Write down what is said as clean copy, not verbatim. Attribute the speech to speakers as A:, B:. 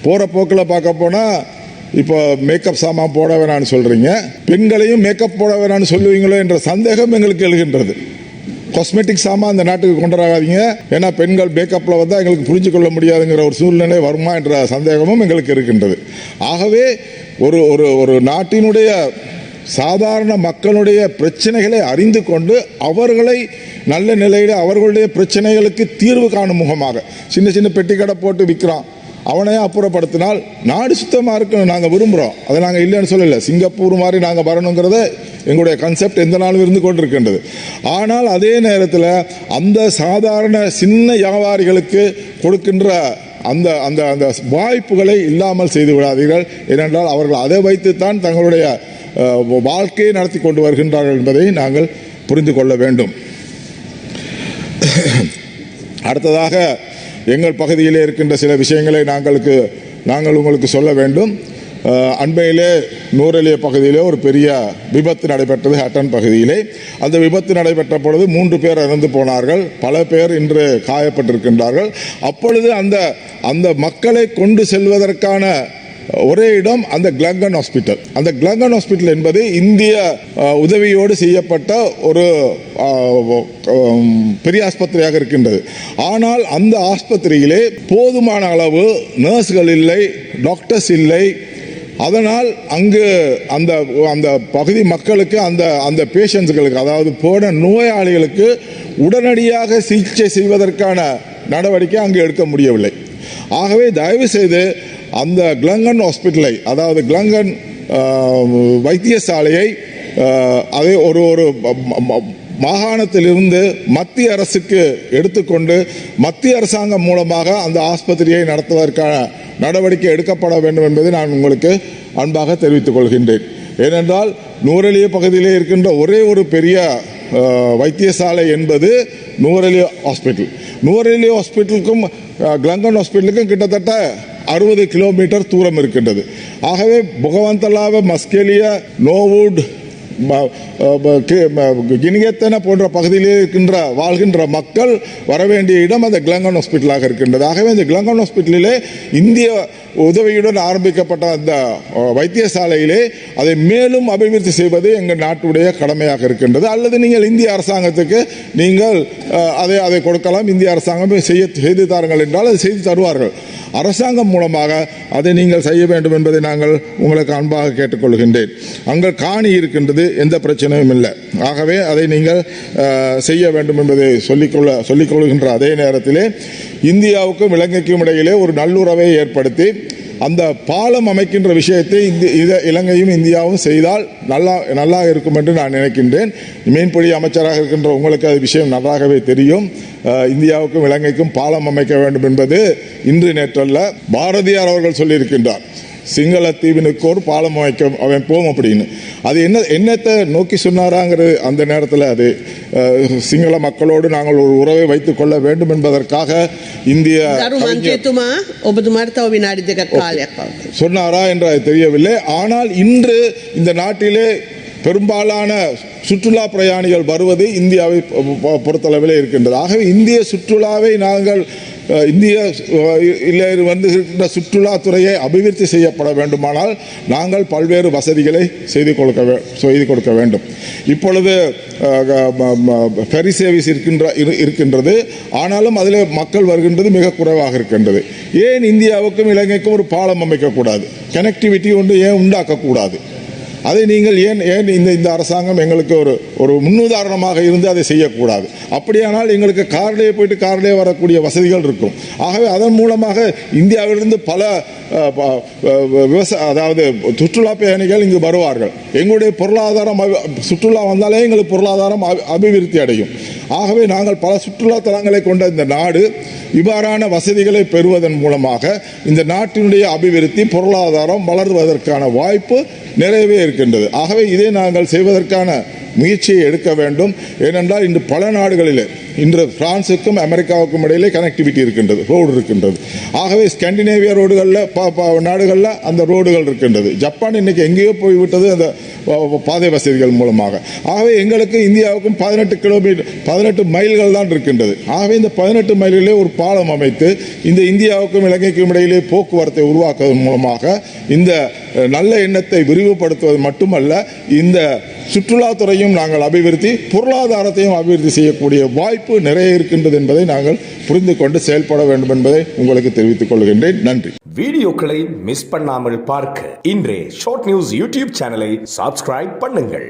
A: போகிற போக்கில் பார்க்க போனால் இப்போ மேக்கப் சாமான் போட வேணான்னு சொல்கிறீங்க, பெண்களையும் மேக்கப் போட வேணான்னு சொல்லுவீங்களோ என்ற சந்தேகம் எங்களுக்கு எழுகின்றது. காஸ்மெட்டிக் சாமான் அந்த நாட்டுக்கு கொண்டு வராதீங்க, ஏன்னா பெண்கள் மேக்கப்பில் வந்தால் எங்களுக்கு புரிஞ்சு கொள்ள முடியாதுங்கிற ஒரு சூழ்நிலை வருமா என்ற சந்தேகமும் எங்களுக்கு இருக்கின்றது. ஆகவே ஒரு ஒரு ஒரு நாட்டினுடைய சாதாரண மக்களுடைய பிரச்சனைகளை அறிந்து கொண்டு அவர்களை நல்ல நிலையில் அவர்களுடைய பிரச்சனைகளுக்கு தீர்வு காணும் முகமாக, சின்ன சின்ன பெட்டி கடை போட்டு விற்கிறான், அவனையே அப்புறப்படுத்தினால் நாடு சுத்தமாக இருக்கணும் நாங்கள் விரும்புகிறோம். அதை நாங்கள் இல்லைன்னு சொல்லலை. சிங்கப்பூர் மாதிரி நாங்கள் வரணுங்கிறத எங்களுடைய கான்செப்ட் எந்த நாளும் இருந்து கொண்டிருக்கின்றது. ஆனால் அதே நேரத்தில் அந்த சாதாரண சின்ன வியாபாரிகளுக்கு கொடுக்கின்ற அந்த அந்த அந்த வாய்ப்புகளை இல்லாமல் செய்து விடாதீர்கள். ஏனென்றால் அவர்கள் அதை வைத்துத்தான் தங்களுடைய வாழ்க்கையை நடத்தி கொண்டு வருகின்றார்கள் என்பதை நாங்கள் புரிந்து கொள்ள வேண்டும். அடுத்ததாக எங்கள் பகுதியிலே இருக்கின்ற சில விஷயங்களை நாங்கள் உங்களுக்கு சொல்ல வேண்டும். அண்மையிலே நூரெலிய பகுதியிலே ஒரு பெரிய விபத்து நடைபெற்றது. ஹட்டன் பகுதியிலே அந்த விபத்து நடைபெற்ற பொழுது 3 பேர் இறந்து போனார்கள், பல பேர் இன்று காயப்பட்டிருக்கின்றார்கள். அப்பொழுது அந்த மக்களை கொண்டு செல்வதற்கான ஒரே இடம் அந்த கிளங்கன் ஹாஸ்பிட்டல். அந்த கிளங்கன் ஹாஸ்பிட்டல் என்பது இந்திய உதவியோடு செய்யப்பட்ட ஒரு பெரிய ஆஸ்பத்திரியாக இருக்கின்றது. ஆனால் அந்த ஆஸ்பத்திரியிலே போதுமான அளவு நர்ஸ்கள் இல்லை, டாக்டர்ஸ் இல்லை. அதனால் அங்கு அந்த அந்த பகுதி மக்களுக்கு அந்த பேஷண்ட்ஸ்களுக்கு, அதாவது போன நோயாளிகளுக்கு உடனடியாக சிகிச்சை செய்வதற்கான நடவடிக்கை அங்கு எடுக்க முடியவில்லை. ஆகவே தயவு செய்து அந்த கிளங்கன் ஹாஸ்பிட்டலை, அதாவது கிளங்கன் வைத்தியசாலையை அதை ஒரு மாகாணத்திலிருந்து மத்திய அரசுக்கு எடுத்துக்கொண்டு மத்திய அரசாங்கம் மூலமாக அந்த ஆஸ்பத்திரியை நடத்துவதற்கான நடவடிக்கை எடுக்கப்பட வேண்டும் என்பதை நான் உங்களுக்கு அன்பாக தெரிவித்துக் கொள்கின்றேன். ஏனென்றால் நூரெலிய பகுதியிலே இருக்கின்ற ஒரே ஒரு பெரிய வைத்தியசாலை என்பது நூரெலிய ஹாஸ்பிட்டல். நூரெலிய ஹாஸ்பிட்டலுக்கும் கிளங்கன் ஹாஸ்பிட்டலுக்கும் கிட்டத்தட்ட 60 கிலோமீட்டர் தூரம் இருக்கின்றது. ஆகவே புகவந்தலாவ, மஸ்கெலிய, நோவுட், கினிகத்தன போன்ற பகுதியில் வாழ்கின்ற மக்கள் வரவேண்டிய இடம் அந்த கிளங்கன் ஹாஸ்பிட்டலாக இருக்கின்றது. ஆகவே இந்த கிளங்கன் ஹாஸ்பிட்டலிலே இந்திய உதவியுடன் ஆரம்பிக்கப்பட்ட அந்த வைத்தியசாலையிலே அதை மேலும் அபிவிருத்தி செய்வது எங்கள் நாட்டுடைய கடமையாக இருக்கின்றது. அல்லது நீங்கள் இந்திய அரசாங்கத்துக்கு நீங்கள் அதை கொடுக்கலாம், இந்திய அரசாங்கம் செய்து தாருங்கள் என்றால் அதை செய்து தருவார்கள். அரசாங்கம் மூலமாக அதை நீங்கள் செய்ய வேண்டும் என்பதை நாங்கள் உங்களுக்கு அன்பாக கேட்டுக்கொள்கின்றேன். அங்கே காணி இருக்கின்றது, எந்த பிரச்சனையும் இல்லை. ஆகவே அதை நீங்கள் செய்ய வேண்டும் என்பதை சொல்லிக்கொள்கின்ற அதே நேரத்திலே இந்தியாவுக்கும் இலங்கைக்கும் இடையிலே ஒரு நல்லுறவை ஏற்படுத்தி அந்த பாலம் அமைக்கின்ற விஷயத்தை இலங்கையும் இந்தியாவும் செய்தால் நல்லா இருக்கும் என்று நான் நினைக்கின்றேன். மீன்பிடி அமைச்சராக இருக்கின்ற உங்களுக்கு அது விஷயம் நன்றாகவே தெரியும். இந்தியாவுக்கும் இலங்கைக்கும் பாலம் அமைக்க வேண்டும் என்பது இன்று நேற்றல்ல, பாரதியார் அவர்கள் சொல்லியிருக்கின்றார். சிங்கள தீவினுக்கு ஒரு பாலம் அமைப்போம் அப்படின்னு. அது என்னத்தை நோக்கி சொன்னாராங்கிறது அந்த நேரத்தில் அது சிங்கள மக்களோடு நாங்கள் ஒரு உறவை வைத்துக் கொள்ள வேண்டும் என்பதற்காக இந்திய சொன்னாரா என்று தெரியவில்லை. ஆனால் இன்று இந்த நாட்டிலே பெரும்பாலான சுற்றுலா பிரயாணிகள் வருவது இந்தியாவை பொறுத்தளவிலே இருக்கின்றது. ஆகவே இந்திய சுற்றுலாவை நாங்கள் வந்து சுற்றுலாத்துறையை அபிவிருத்தி செய்யப்பட வேண்டுமானால் நாங்கள் பல்வேறு வசதிகளை செய்து கொடுக்க வேண்டும். இப்பொழுது ஃபெரி சர்வீஸ் இருக்கின்றது, ஆனாலும் அதில் மக்கள் வருகின்றது மிக குறைவாக இருக்கின்றது. ஏன் இந்தியாவுக்கும் இலங்கைக்கும் ஒரு பாலம் அமைக்கக்கூடாது? கனெக்டிவிட்டி ஒன்று ஏன் உண்டாக்கக்கூடாது? அதை நீங்கள் ஏன் இந்த அரசாங்கம் எங்களுக்கு ஒரு முன்னுதாரணமாக இருந்து அதை செய்யக்கூடாது? அப்படியானால் எங்களுக்கு கார்லேயே போயிட்டு கார்லேயே வரக்கூடிய வசதிகள் இருக்கும். ஆகவே அதன் மூலமாக இந்தியாவிலிருந்து பல அதாவது சுற்றுலா பயணிகள் இங்கு வருவார்கள். எங்களுடைய பொருளாதாரம் சுற்றுலா வந்தாலே எங்களுக்கு பொருளாதாரம் அபிவிருத்தி அடையும். ஆகவே நாங்கள் பல சுற்றுலா தலங்களை கொண்ட இந்த நாடு இவ்வாறான வசதிகளை பெறுவதன் மூலமாக இந்த நாட்டினுடைய அபிவிருத்தி பொருளாதாரம் வளர்வதற்கான வாய்ப்பு நிறையவே இருக்கின்றது. ஆகவே இதை நாங்கள் செய்வதற்கான முயற்சியை எடுக்க வேண்டும். ஏனென்றால் இன்று பல நாடுகளிலே இன்று பிரான்சுக்கும் அமெரிக்காவுக்கும் இடையிலே கனெக்டிவிட்டி இருக்கின்றது, ரோடு இருக்கின்றது. ஆகவே ஸ்காண்டினேவியா ரோடுகளில் நாடுகளில் அந்த ரோடுகள் இருக்கின்றது. ஜப்பான் இன்னைக்கு எங்கேயோ போய்விட்டது அந்த பாதை வசதிகள் மூலமாக. ஆகவே எங்களுக்கு இந்தியாவுக்கும் 18 மைல்கள் தான் இருக்கின்றது. ஆகவே இந்த 18 மைலிலே ஒரு பாலம் அமைத்து இந்த இந்தியாவுக்கும் இலங்கைக்கும் இடையிலே போக்குவரத்தை உருவாக்குவதன் மூலமாக இந்த நல்ல எண்ணத்தை விரிவுபடுத்துவது மட்டுமல்ல, இந்த சுற்றுலாத்துறையும் நாங்கள் அபிவிருத்தி, பொருளாதாரத்தையும் அபிவிருத்தி செய்யக்கூடிய வாய்ப்பு நிறைய இருக்கின்றது என்பதை நாங்கள் புரிந்து கொண்டு செயல்பட வேண்டும் என்பதை உங்களுக்கு தெரிவித்துக் கொள்கின்றேன். நன்றி.
B: வீடியோக்களை மிஸ் பண்ணாமல் பார்க்க இன்றே ஷார்ட் நியூஸ் யூடியூப் சேனலை சப்ஸ்கிரைப் பண்ணுங்கள்.